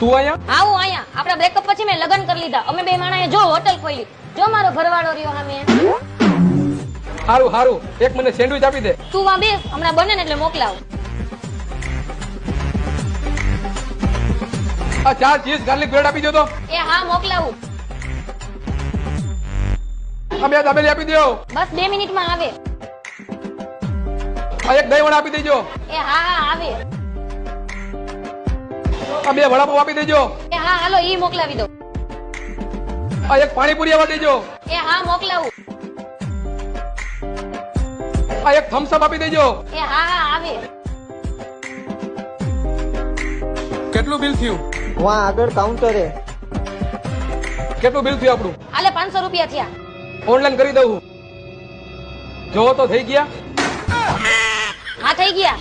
તું અહીંયા આવું અહીંયા આપડા બ્રેકઅપ પછી મેં લગ્ન કરી લીધા. અમે બે માણાએ જો હોટલ ખોલી. જો મારો ઘરવાળો રહ્યો સામે. હારું હારું, એક મને સેન્ડવિચ આપી દે. તું વા બેસ, હમણાં બને ને એટલે મોકલાવ. આ 4 ચીઝ ગાર્લિક બ્રેડ આપી દો તો. એ હા મોકલાવું. આ 2 દાબેલી આપી દો. બસ 2 મિનિટમાં આવે. આ એક દહીં વડા આપી દેજો. એ હા હા આવે. આ 2 વડાપાવ આપી દેજો. એ હા હાલો ઈ મોકલાવી દો. આ એક પાણીપુરી આપી દેજો. એ હા મોકલાવું. આ એક થમ્સ અપ આપી દેજો. એ હા હા આવે. કેટલું બિલ થયું? વहाँ આગળ કાઉન્ટરે. કેટલું બિલ થયું આપણું? આલે 500 રૂપિયા થયા. ઓનલાઈન કરી દઉં. જોવો તો થઈ ગયા. હા થઈ ગયા.